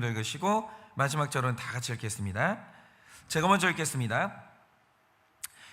읽으시고 마지막 절은 다 같이 읽겠습니다. 제가 먼저 읽겠습니다.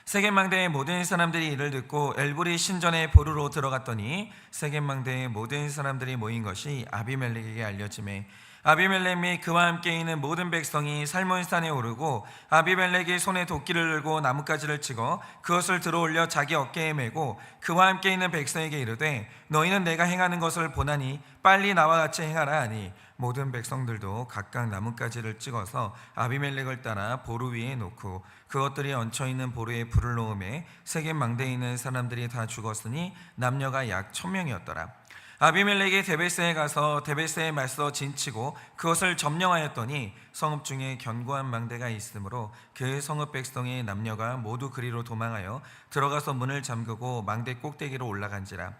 세겜 망대의 모든 사람들이 이를 듣고 엘볼이 신전에 보르러 들어갔더니 세겜 망대의 모든 사람들이 모인 것이 아비멜렉에게 알려지매 아비멜렉 및 그와 함께 있는 모든 백성이 살몬산에 오르고 아비멜렉이 손에 도끼를 들고 나뭇가지를 치고 그것을 들어올려 자기 어깨에 메고 그와 함께 있는 백성에게 이르되 너희는 내가 행하는 것을 보나니 빨리 나와 같이 행하라 하니 모든 백성들도 각각 나뭇가지를 찍어서 아비멜렉을 따라 보루 위에 놓고 그것들이 얹혀있는 보루에 불을 놓음에 세겜 망대에 있는 사람들이 다 죽었으니 남녀가 약 1000명이었더라. 아비멜렉이 데베스에 가서 데베스에 맞서 진치고 그것을 점령하였더니 성읍 중에 견고한 망대가 있으므로 그 성읍 백성의 남녀가 모두 그리로 도망하여 들어가서 문을 잠그고 망대 꼭대기로 올라간지라.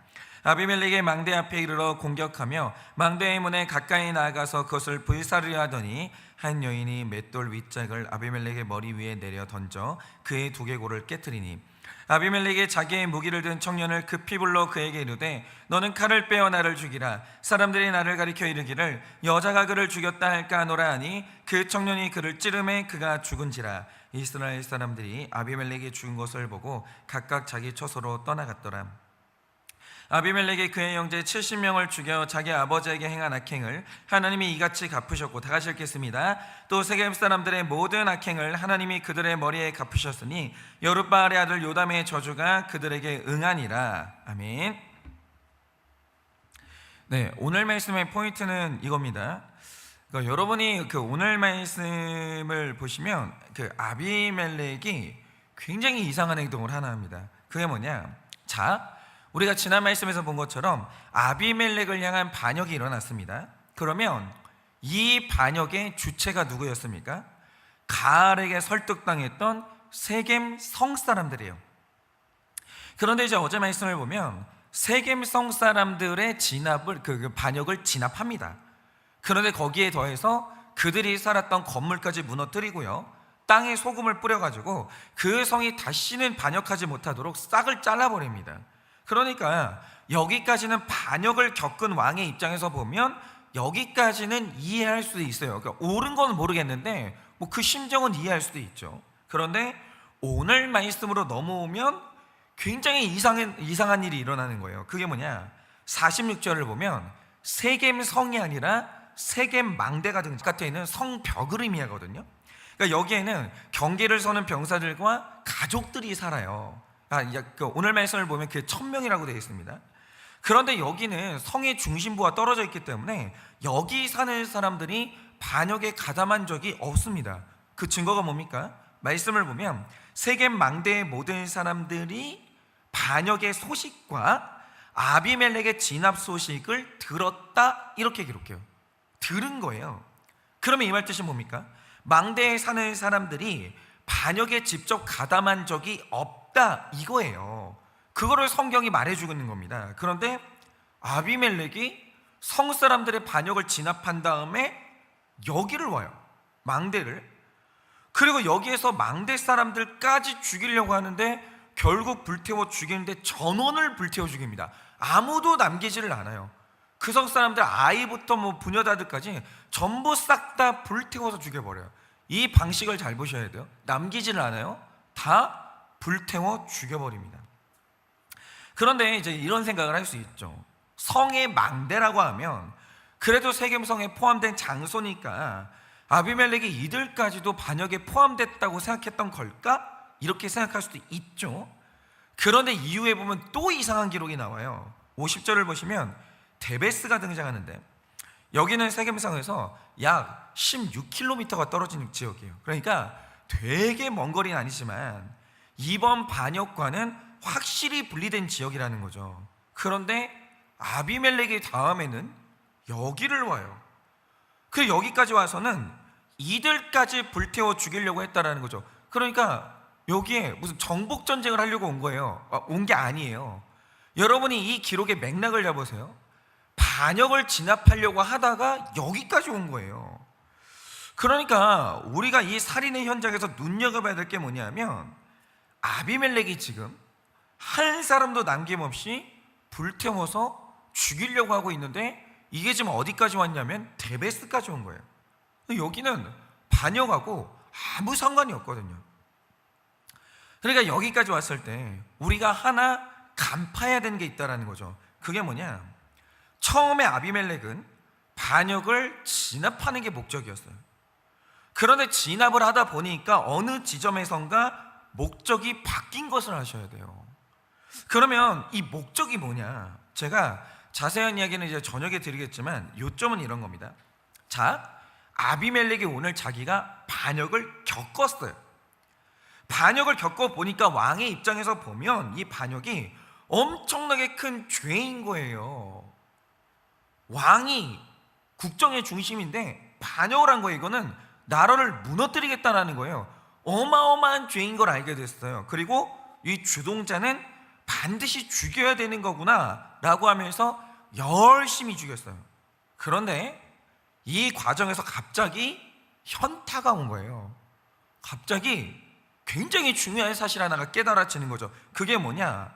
아비멜렉의 망대 앞에 이르러 공격하며 망대의 문에 가까이 나아가서 그것을 불사르려 하더니 한 여인이 맷돌 윗짝을 아비멜렉의 머리 위에 내려 던져 그의 두개골을 깨뜨리니 아비멜렉이 자기의 무기를 든 청년을 급히 불러 그에게 이르되 너는 칼을 빼어 나를 죽이라. 사람들이 나를 가리켜 이르기를 여자가 그를 죽였다 할까 하노라 하니 그 청년이 그를 찌르매 그가 죽은지라. 이스라엘 사람들이 아비멜렉이 죽은 것을 보고 각각 자기 처소로 떠나갔더라. 아비멜렉이 그의 형제 70명을 죽여 자기 아버지에게 행한 악행을 하나님이 이같이 갚으셨고, 다 같이 읽겠습니다. 또 세겜 사람들의 모든 악행을 하나님이 그들의 머리에 갚으셨으니 여룻바알의 아들 요담의 저주가 그들에게 응하니라. 아멘. 네, 오늘 말씀의 포인트는 이겁니다. 그러니까 여러분이 오늘 말씀을 보시면 아비멜렉이 굉장히 이상한 행동을 하나 합니다. 그게 뭐냐? 자, 우리가 지난 말씀에서 본 것처럼 아비멜렉을 향한 반역이 일어났습니다. 그러면 이 반역의 주체가 누구였습니까? 가알에게 설득당했던 세겜 성 사람들이에요. 그런데 이제 어제 말씀을 보면 세겜 성 사람들의 반역을 진압합니다. 그런데 거기에 더해서 그들이 살았던 건물까지 무너뜨리고요, 땅에 소금을 뿌려가지고 그 성이 다시는 반역하지 못하도록 싹을 잘라버립니다. 그러니까 여기까지는 반역을 겪은 왕의 입장에서 보면 여기까지는 이해할 수도 있어요. 그러니까 옳은 건 모르겠는데 그 심정은 이해할 수도 있죠. 그런데 오늘 말씀으로 넘어오면 굉장히 이상한 일이 일어나는 거예요. 그게 뭐냐? 46절을 보면 세겜 성이 아니라 세겜 망대가 등gat해 있는 성벽을 의미하거든요. 그러니까 여기에는 경계를 서는 병사들과 가족들이 살아요. 오늘 말씀을 보면 그게 1000명이라고 되어 있습니다. 그런데 여기는 성의 중심부와 떨어져 있기 때문에 여기 사는 사람들이 반역에 가담한 적이 없습니다. 그 증거가 뭡니까? 말씀을 보면 세겜 망대의 모든 사람들이 반역의 소식과 아비멜렉의 진압 소식을 들었다, 이렇게 기록해요. 들은 거예요. 그러면 이 말 뜻이 뭡니까? 망대에 사는 사람들이 반역에 직접 가담한 적이 없다, 이거예요. 그거를 성경이 말해주고 있는 겁니다. 그런데 아비멜렉이 성 사람들의 반역을 진압한 다음에 여기를 와요, 망대를. 그리고 여기에서 망대 사람들까지 죽이려고 하는데 결국 불태워 죽이는데 전원을 불태워 죽입니다. 아무도 남기지를 않아요. 그 성 사람들 아이부터 부녀자들까지 전부 싹 다 불태워서 죽여버려요. 이 방식을 잘 보셔야 돼요. 남기지를 않아요. 다 불태워 죽여버립니다. 그런데 이제 이런 생각을 할 수 있죠. 성의 망대라고 하면 그래도 세겜성에 포함된 장소니까 아비멜렉이 이들까지도 반역에 포함됐다고 생각했던 걸까? 이렇게 생각할 수도 있죠. 그런데 이후에 보면 또 이상한 기록이 나와요. 50절을 보시면 데베스가 등장하는데 여기는 세겜성에서 약 16km가 떨어진 지역이에요. 그러니까 되게 먼 거리는 아니지만 이번 반역과는 확실히 분리된 지역이라는 거죠. 그런데 아비멜렉이 다음에는 여기를 와요. 그 여기까지 와서는 이들까지 불태워 죽이려고 했다라는 거죠. 그러니까 여기에 무슨 정복 전쟁을 하려고 온 거예요. 온 게 아니에요. 여러분이 이 기록의 맥락을 잡으세요. 반역을 진압하려고 하다가 여기까지 온 거예요. 그러니까 우리가 이 살인의 현장에서 눈여겨봐야 될 게 뭐냐면 아비멜렉이 지금 한 사람도 남김없이 불태워서 죽이려고 하고 있는데 이게 지금 어디까지 왔냐면 데베스까지 온 거예요. 근데 여기는 반역하고 아무 상관이 없거든요. 그러니까 여기까지 왔을 때 우리가 하나 간파해야 되는 게 있다는 거죠. 그게 뭐냐, 처음에 아비멜렉은 반역을 진압하는 게 목적이었어요. 그런데 진압을 하다 보니까 어느 지점에선가 목적이 바뀐 것을 아셔야 돼요. 그러면 이 목적이 뭐냐, 제가 자세한 이야기는 이제 저녁에 드리겠지만 요점은 이런 겁니다. 자, 아비멜렉이 오늘 자기가 반역을 겪었어요. 반역을 겪어보니까 왕의 입장에서 보면 이 반역이 엄청나게 큰 죄인 거예요. 왕이 국정의 중심인데 반역을 한 거예요. 이거는 나라를 무너뜨리겠다라는 거예요. 어마어마한 죄인 걸 알게 됐어요. 그리고 이 주동자는 반드시 죽여야 되는 거구나 라고 하면서 열심히 죽였어요. 그런데 이 과정에서 갑자기 현타가 온 거예요. 갑자기 굉장히 중요한 사실 하나가 깨달아지는 거죠. 그게 뭐냐,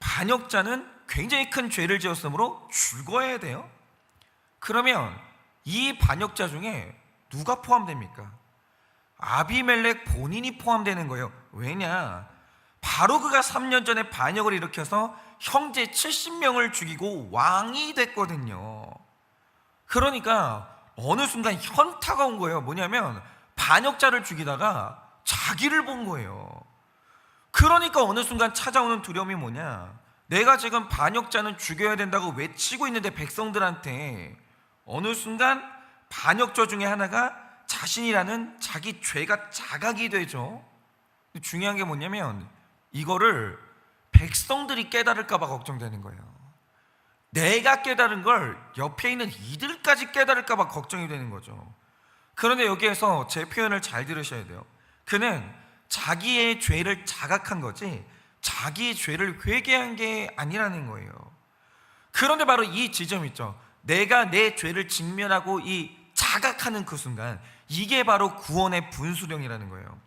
반역자는 굉장히 큰 죄를 지었으므로 죽어야 돼요. 그러면 이 반역자 중에 누가 포함됩니까? 아비멜렉 본인이 포함되는 거예요. 왜냐, 바로 그가 3년 전에 반역을 일으켜서 형제 70명을 죽이고 왕이 됐거든요. 그러니까 어느 순간 현타가 온 거예요. 뭐냐면 반역자를 죽이다가 자기를 본 거예요. 그러니까 어느 순간 찾아오는 두려움이 뭐냐, 내가 지금 반역자는 죽여야 된다고 외치고 있는데 백성들한테 어느 순간 반역자 중에 하나가 자신이라는 자기 죄가 자각이 되죠. 중요한 게 뭐냐면 이거를 백성들이 깨달을까 봐 걱정되는 거예요. 내가 깨달은 걸 옆에 있는 이들까지 깨달을까 봐 걱정이 되는 거죠. 그런데 여기에서 제 표현을 잘 들으셔야 돼요. 그는 자기의 죄를 자각한 거지 자기의 죄를 회개한 게 아니라는 거예요. 그런데 바로 이 지점 있죠. 내가 내 죄를 직면하고 이 자각하는 그 순간, 이게 바로 구원의 분수령이라는 거예요.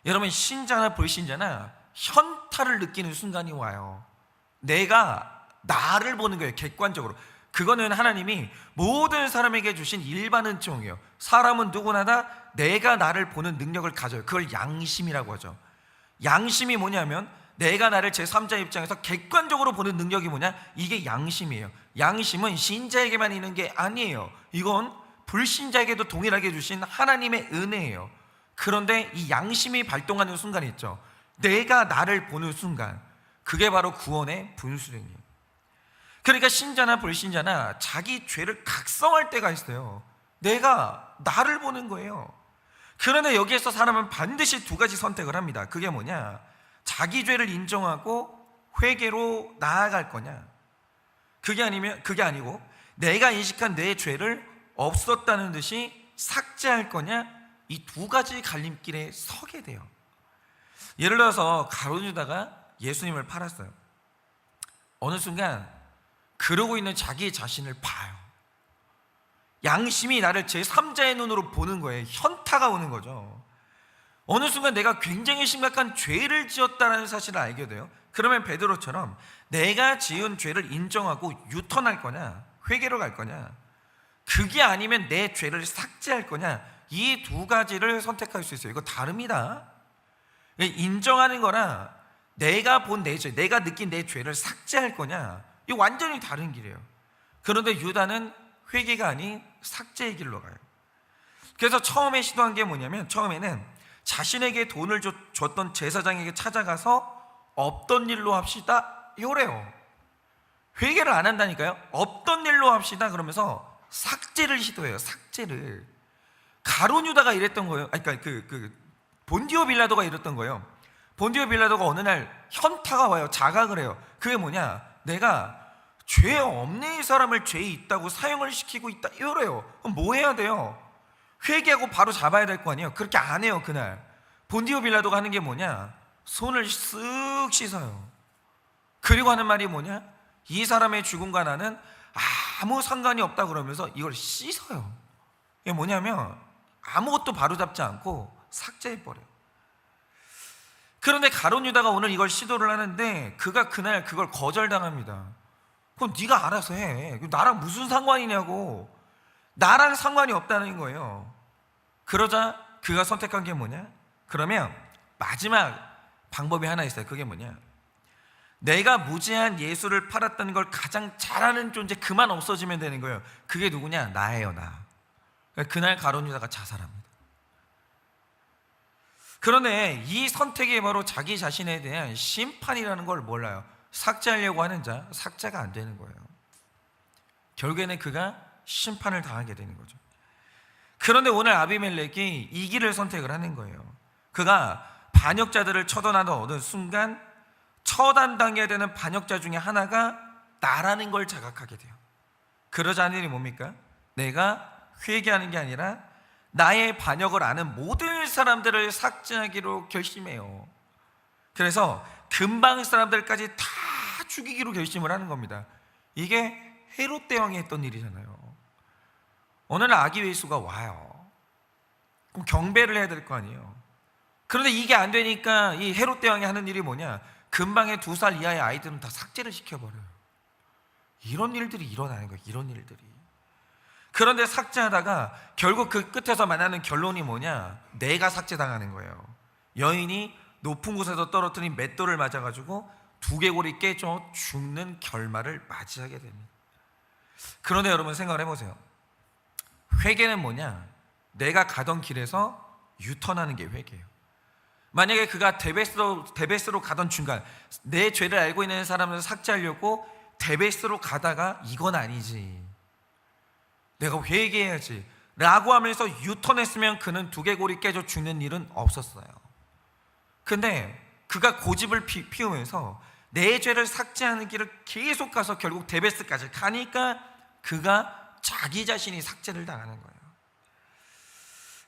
여러분, 신자나 불신자나 현타를 느끼는 순간이 와요. 내가 나를 보는 거예요. 객관적으로. 그거는 하나님이 모든 사람에게 주신 일반 은총이에요. 사람은 누구나 다 내가 나를 보는 능력을 가져요. 그걸 양심이라고 하죠. 양심이 뭐냐면 내가 나를 제3자 입장에서 객관적으로 보는 능력이 뭐냐, 이게 양심이에요. 양심은 신자에게만 있는 게 아니에요. 이건 불신자에게도 동일하게 주신 하나님의 은혜예요. 그런데 이 양심이 발동하는 순간이 있죠. 내가 나를 보는 순간, 그게 바로 구원의 분수령이에요. 그러니까 신자나 불신자나 자기 죄를 각성할 때가 있어요. 내가 나를 보는 거예요. 그런데 여기에서 사람은 반드시 두 가지 선택을 합니다. 그게 뭐냐, 자기 죄를 인정하고 회개로 나아갈 거냐, 그게 아니고 내가 인식한 내 죄를 없었다는 듯이 삭제할 거냐, 이 두 가지 갈림길에 서게 돼요. 예를 들어서 가룟 유다가 예수님을 팔았어요. 어느 순간 그러고 있는 자기 자신을 봐요. 양심이 나를 제3자의 눈으로 보는 거예요. 현타가 오는 거죠. 어느 순간 내가 굉장히 심각한 죄를 지었다는 사실을 알게 돼요. 그러면 베드로처럼 내가 지은 죄를 인정하고 유턴할 거냐, 회개로 갈 거냐, 그게 아니면 내 죄를 삭제할 거냐, 이 두 가지를 선택할 수 있어요. 이거 다릅니다. 인정하는 거나 내가 본 내 죄, 내가 느낀 내 죄를 삭제할 거냐, 이거 완전히 다른 길이에요. 그런데 유다는 회개가 아닌 삭제의 길로 가요. 그래서 처음에 시도한 게 뭐냐면, 처음에는 자신에게 돈을 줬던 제사장에게 찾아가서 없던 일로 합시다 요래요. 회개를 안 한다니까요. 없던 일로 합시다 그러면서 삭제를 시도해요. 삭제를. 가룟 유다가 이랬던 거예요. 그러니까 본디오 빌라도가 이랬던 거예요. 본디오 빌라도가 어느 날 현타가 와요. 자각을 해요. 그게 뭐냐, 내가 죄 없는 이 사람을 죄 있다고 사형을 시키고 있다 이래요. 그럼 뭐 해야 돼요? 회개하고 바로 잡아야 될 거 아니에요. 그렇게 안 해요. 그날 본디오 빌라도가 하는 게 뭐냐, 손을 쓱 씻어요. 그리고 하는 말이 뭐냐, 이 사람의 죽음과 나는 아무 상관이 없다 그러면서 이걸 씻어요. 이게 뭐냐면 아무것도 바로잡지 않고 삭제해버려요. 그런데 가룟 유다가 오늘 이걸 시도를 하는데 그가 그날 그걸 거절당합니다. 그럼 네가 알아서 해. 나랑 무슨 상관이냐고. 나랑 상관이 없다는 거예요. 그러자 그가 선택한 게 뭐냐? 그러면 마지막 방법이 하나 있어요. 그게 뭐냐? 내가 무제한 예수를 팔았던 걸 가장 잘하는 존재 그만 없어지면 되는 거예요. 그게 누구냐? 나예요, 나. 그날 가룟 유다가 자살합니다. 그런데 이 선택이 바로 자기 자신에 대한 심판이라는 걸 몰라요. 삭제하려고 하는 자, 삭제가 안 되는 거예요. 결국에는 그가 심판을 당하게 되는 거죠. 그런데 오늘 아비멜렉이 이 길을 선택을 하는 거예요. 그가 반역자들을 처단하는 어느 순간 처단당해야 되는 반역자 중에 하나가 나라는 걸 자각하게 돼요. 그러자 하는 일이 뭡니까? 내가 회개하는 게 아니라 나의 반역을 아는 모든 사람들을 삭제하기로 결심해요. 그래서 근방 사람들까지 다 죽이기로 결심을 하는 겁니다. 이게 헤롯 대왕이 했던 일이잖아요. 어느 날 아기 예수가 와요. 그럼 경배를 해야 될 거 아니에요. 그런데 이게 안 되니까 이 헤롯 대왕이 하는 일이 뭐냐? 근방의 2살 이하의 아이들은 다 삭제를 시켜버려요. 이런 일들이 일어나는 거예요. 이런 일들이. 그런데 삭제하다가 결국 그 끝에서 만나는 결론이 뭐냐? 내가 삭제당하는 거예요. 여인이 높은 곳에서 떨어뜨린 맷돌을 맞아가지고 두개골이 깨져 죽는 결말을 맞이하게 됩니다. 그런데 여러분 생각을 해보세요. 회개는 뭐냐? 내가 가던 길에서 유턴하는 게 회개예요. 만약에 그가 데베스로 가던 중간 내 죄를 알고 있는 사람을 삭제하려고 데베스로 가다가 이건 아니지, 내가 회개해야지 라고 하면서 유턴했으면 그는 두개골이 깨져 죽는 일은 없었어요. 근데 그가 고집을 피우면서 내 죄를 삭제하는 길을 계속 가서 결국 데베스까지 가니까 그가 자기 자신이 삭제를 당하는 거예요.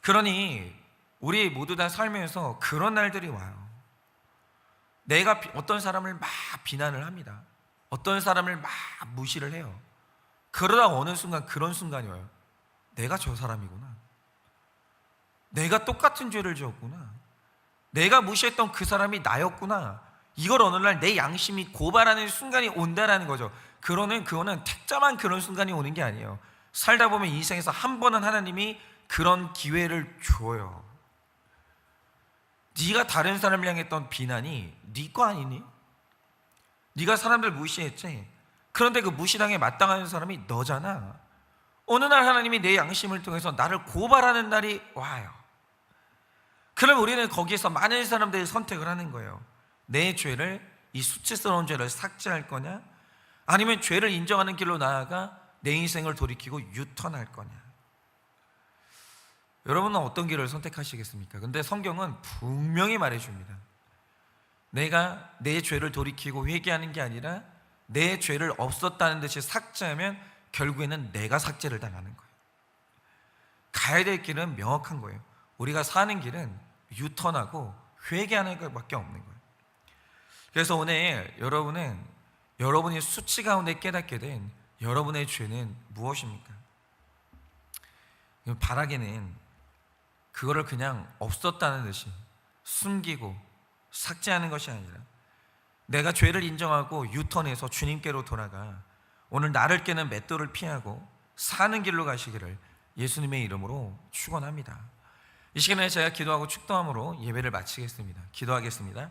그러니 우리 모두 다 살면서 그런 날들이 와요. 내가 어떤 사람을 막 비난을 합니다. 어떤 사람을 막 무시를 해요. 그러다 어느 순간 그런 순간이 와요. 내가 저 사람이구나. 내가 똑같은 죄를 지었구나. 내가 무시했던 그 사람이 나였구나. 이걸 어느 날 내 양심이 고발하는 순간이 온다라는 거죠. 그거는 택자만 그런 순간이 오는 게 아니에요. 살다 보면 인생에서 한 번은 하나님이 그런 기회를 줘요. 네가 다른 사람을 향했던 비난이 네 거 아니니? 네가 사람들 무시했지? 그런데 그 무시당에 마땅한 사람이 너잖아. 어느 날 하나님이 내 양심을 통해서 나를 고발하는 날이 와요. 그럼 우리는 거기에서 많은 사람들이 선택을 하는 거예요. 내 죄를, 이 수치스러운 죄를 삭제할 거냐? 아니면 죄를 인정하는 길로 나아가 내 인생을 돌이키고 유턴할 거냐? 여러분은 어떤 길을 선택하시겠습니까? 근데 성경은 분명히 말해줍니다. 내가 내 죄를 돌이키고 회개하는 게 아니라 내 죄를 없었다는 듯이 삭제하면 결국에는 내가 삭제를 당하는 거예요. 가야 될 길은 명확한 거예요. 우리가 사는 길은 유턴하고 회개하는 것밖에 없는 거예요. 그래서 오늘 여러분이 수치 가운데 깨닫게 된 여러분의 죄는 무엇입니까? 바라기는 그거를 그냥 없었다는 듯이 숨기고 삭제하는 것이 아니라 내가 죄를 인정하고 유턴해서 주님께로 돌아가 오늘 나를 깨는 맷돌을 피하고 사는 길로 가시기를 예수님의 이름으로 축원합니다. 이 시간에 제가 기도하고 축도함으로 예배를 마치겠습니다. 기도하겠습니다.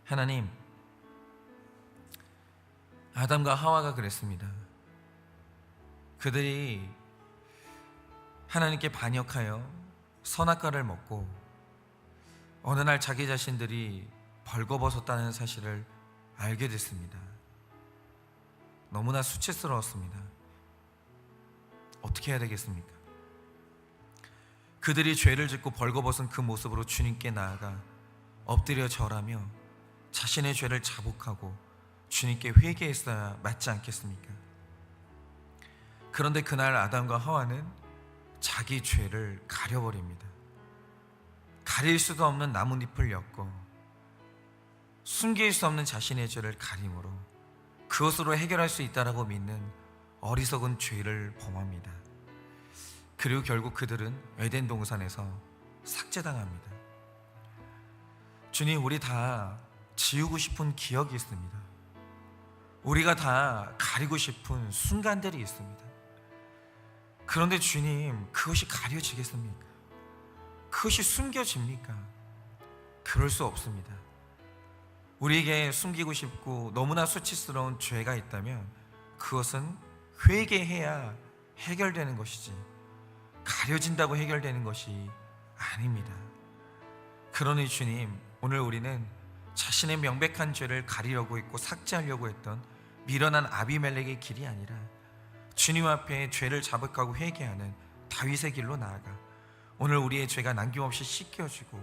하나님, 아담과 하와가 그랬습니다. 그들이 하나님께 반역하여 선악과를 먹고 어느 날 자기 자신들이 벌거벗었다는 사실을 알게 됐습니다. 너무나 수치스러웠습니다. 어떻게 해야 되겠습니까? 그들이 죄를 짓고 벌거벗은 그 모습으로 주님께 나아가 엎드려 절하며 자신의 죄를 자복하고 주님께 회개했어야 맞지 않겠습니까? 그런데 그날 아담과 하와는 자기 죄를 가려버립니다. 가릴 수도 없는 나뭇잎을 엮고 숨길 수 없는 자신의 죄를 가림으로 그것으로 해결할 수 있다라고 믿는 어리석은 죄를 범합니다. 그리고 결국 그들은 에덴 동산에서 삭제당합니다. 주님, 우리 다 지우고 싶은 기억이 있습니다. 우리가 다 가리고 싶은 순간들이 있습니다. 그런데 주님, 그것이 가려지겠습니까? 그것이 숨겨집니까? 그럴 수 없습니다. 우리에게 숨기고 싶고 너무나 수치스러운 죄가 있다면 그것은 회개해야 해결되는 것이지 가려진다고 해결되는 것이 아닙니다. 그러니 주님, 오늘 우리는 자신의 명백한 죄를 가리려고 했고 삭제하려고 했던 미련한 아비멜렉의 길이 아니라 주님 앞에 죄를 자백하고 회개하는 다윗의 길로 나아가 오늘 우리의 죄가 남김없이 씻겨지고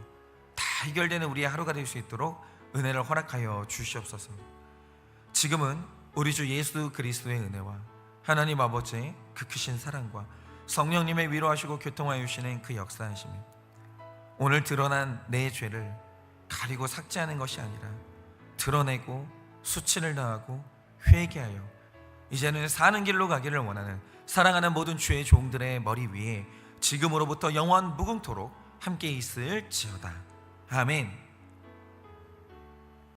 다 해결되는 우리의 하루가 될 수 있도록 은혜를 허락하여 주시옵소서. 지금은 우리 주 예수 그리스도의 은혜와 하나님 아버지의 그 크신 사랑과 성령님의 위로하시고 교통하여 주시는 그 역사하심이 오늘 드러난 내 죄를 가리고 삭제하는 것이 아니라 드러내고 수치를 당하고 회개하여 이제는 사는 길로 가기를 원하는 사랑하는 모든 주의 종들의 머리 위에 지금으로부터 영원 무궁토록 함께 있을지어다. 아멘.